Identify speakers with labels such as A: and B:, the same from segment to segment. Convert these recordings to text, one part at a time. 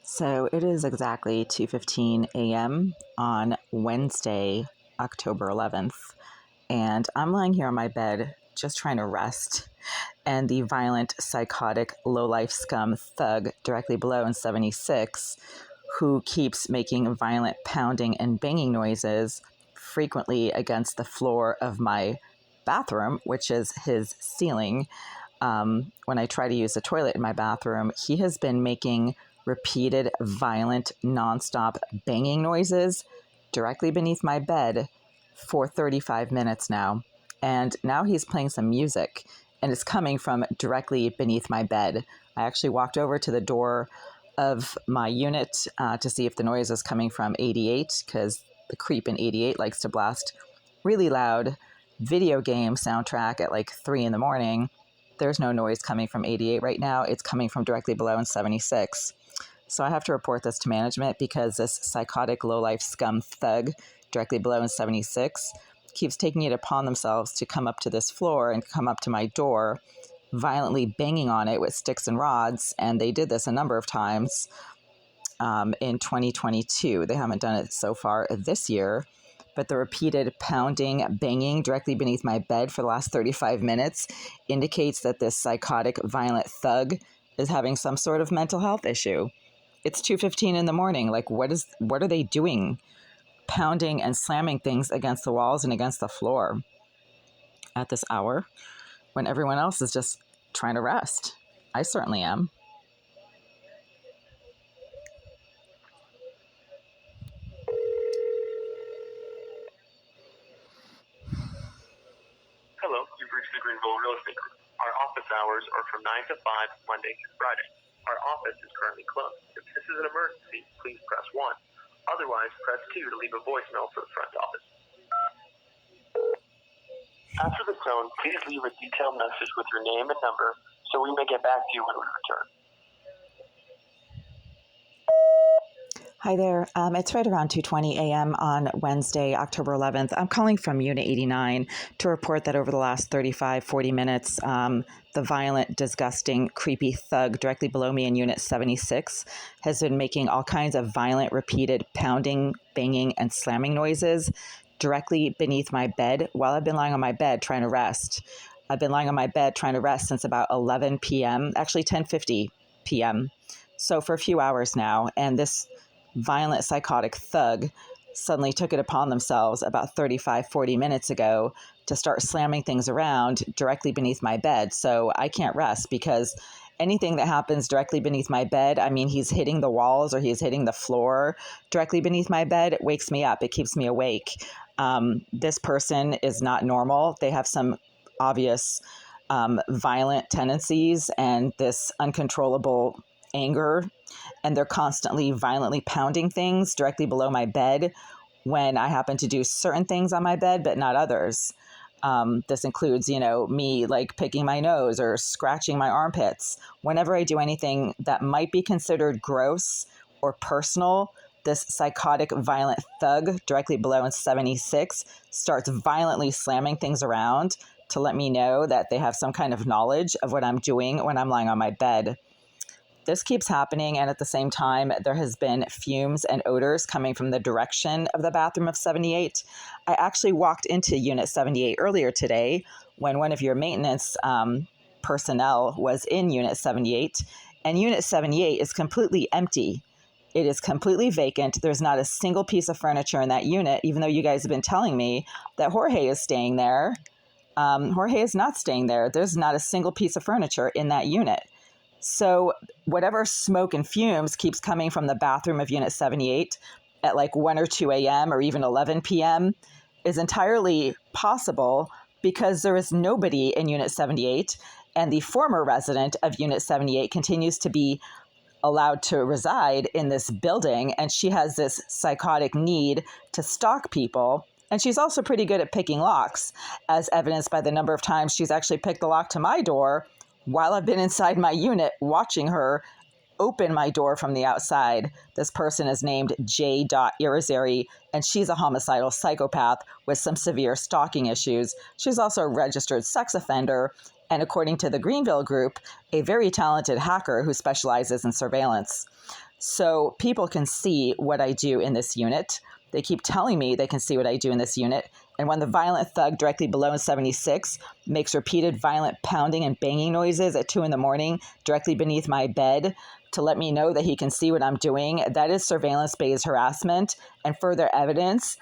A: So it is exactly 2:15 a.m. on Wednesday, October 11th, and I'm lying here on my bed just trying to rest. And the violent, psychotic, low-life scum thug directly below in 76, who keeps making violent pounding and banging noises frequently against the floor of my bathroom, which is his ceiling. When I try to use the toilet in my bathroom, he has been making repeated, violent, nonstop banging noises directly beneath my bed for 35 minutes now. And now he's playing some music, and it's coming from directly beneath my bed. I actually walked over to the door of my unit to see if the noise is coming from 88, because the creep in 88 likes to blast really loud video game soundtrack at like 3 in the morning. There's no noise coming from 88 right now. It's coming from directly below in 76. So I have to report this to management because this psychotic low-life scum thug directly below in 76 keeps taking it upon themselves to come up to this floor and come up to my door, violently banging on it with sticks and rods. And they did this a number of times in 2022. They haven't done it so far this year. But the repeated pounding, banging directly beneath my bed for the last 35 minutes indicates that this psychotic, violent thug is having some sort of mental health issue. It's 2:15 in the morning. Like, what are they doing? Pounding and slamming things against the walls and against the floor at this hour when everyone else is just trying to rest. I certainly am.
B: Hello, you've reached the Greenville Real Estate Group. Our office hours are from 9 to 5, Monday through Friday. Our office is currently closed. If this is an emergency, please press 1. Otherwise, press 2 to leave a voicemail for the front office. After the tone, please leave a detailed message with your name and number so we may get back to you when we return.
A: Hi there. It's right around 2:20 a.m. on Wednesday, October 11th. I'm calling from Unit 89 to report that over the last 35, 40 minutes, the violent, disgusting, creepy thug directly below me in Unit 76 has been making all kinds of violent, repeated pounding, banging, and slamming noises directly beneath my bed while I've been lying on my bed trying to rest. I've been lying on my bed trying to rest since about 11 p.m., actually 10:50 p.m., so for a few hours now. And this violent, psychotic thug suddenly took it upon themselves about 35, 40 minutes ago to start slamming things around directly beneath my bed. So I can't rest because anything that happens directly beneath my bed, I mean, he's hitting the walls or he's hitting the floor directly beneath my bed. It wakes me up. It keeps me awake. This person is not normal. They have some obvious violent tendencies and this uncontrollable anger, and they're constantly violently pounding things directly below my bed when I happen to do certain things on my bed, but not others. This includes, me like picking my nose or scratching my armpits. Whenever I do anything that might be considered gross or personal, this psychotic, violent thug directly below in 76 starts violently slamming things around to let me know that they have some kind of knowledge of what I'm doing when I'm lying on my bed. This keeps happening, and at the same time, there has been fumes and odors coming from the direction of the bathroom of 78. I actually walked into Unit 78 earlier today when one of your maintenance personnel was in Unit 78, and Unit 78 is completely empty. It is completely vacant. There's not a single piece of furniture in that unit, even though you guys have been telling me that Jorge is staying there. Jorge is not staying there. There's not a single piece of furniture in that unit. So whatever smoke and fumes keeps coming from the bathroom of Unit 78 at like 1 or 2 a.m. or even 11 p.m. is entirely possible because there is nobody in Unit 78, and the former resident of Unit 78 continues to be allowed to reside in this building, and she has this psychotic need to stalk people. And she's also pretty good at picking locks, as evidenced by the number of times she's actually picked the lock to my door while I've been inside my unit watching her open my door from the outside. This person is named J. Irizarry, and she's a homicidal psychopath with some severe stalking issues. She's also a registered sex offender, and according to the Greenville Group, a very talented hacker who specializes in surveillance. So people can see what I do in this unit. They keep telling me they can see what I do in this unit. And when the violent thug directly below in 76 makes repeated violent pounding and banging noises at 2 a.m. directly beneath my bed to let me know that he can see what I'm doing, that is surveillance-based harassment and further evidence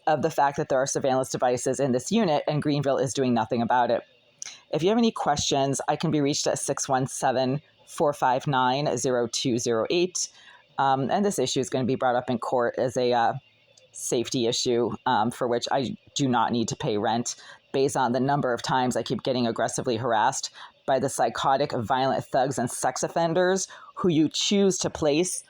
A: of the fact that there are surveillance devices in this unit and Greenville is doing nothing about it. If you have any questions, I can be reached at 617-459-0208. And this issue is going to be brought up in court as a safety issue for which I do not need to pay rent based on the number of times I keep getting aggressively harassed by the psychotic, violent thugs and sex offenders who you choose to place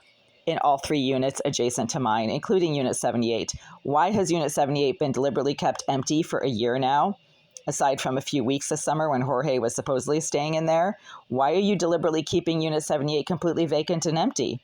A: in all 3 units adjacent to mine, including Unit 78. Why has Unit 78 been deliberately kept empty for a year now? Aside from a few weeks this summer when Jorge was supposedly staying in there, why are you deliberately keeping Unit 78 completely vacant and empty?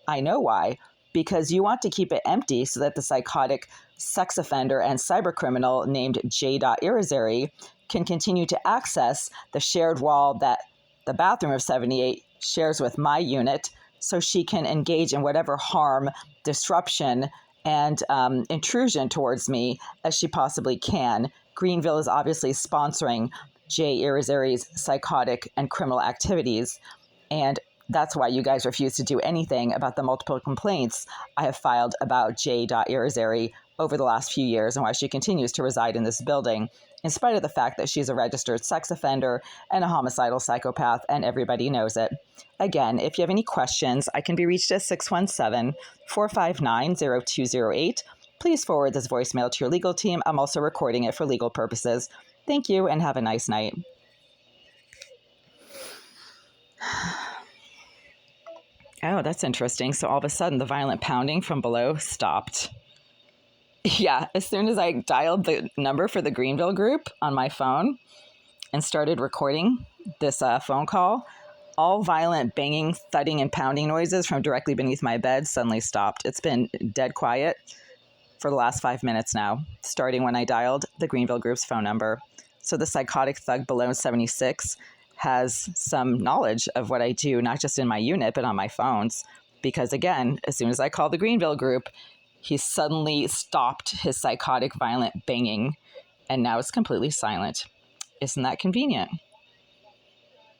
A: I know why. Because you want to keep it empty so that the psychotic sex offender and cybercriminal named J. Irizarry can continue to access the shared wall that the bathroom of 78 shares with my unit, so she can engage in whatever harm, disruption, and intrusion towards me as she possibly can. Greenville is obviously sponsoring J. Irizarry's psychotic and criminal activities, and that's why you guys refuse to do anything about the multiple complaints I have filed about J. Irizarry over the last few years and why she continues to reside in this building, in spite of the fact that she's a registered sex offender and a homicidal psychopath, and everybody knows it. Again, if you have any questions, I can be reached at 617-459-0208. Please forward this voicemail to your legal team. I'm also recording it for legal purposes. Thank you and have a nice night. Oh, that's interesting. So all of a sudden, the violent pounding from below stopped. Yeah, as soon as I dialed the number for the Greenville Group on my phone and started recording this phone call, all violent banging, thudding, and pounding noises from directly beneath my bed suddenly stopped. It's been dead quiet for the last 5 minutes now, starting when I dialed the Greenville Group's phone number. So the psychotic thug below 76 has some knowledge of what I do, not just in my unit, but on my phones. Because again, as soon as I call the Greenville Group, he suddenly stopped his psychotic, violent banging, and now it's completely silent. Isn't that convenient?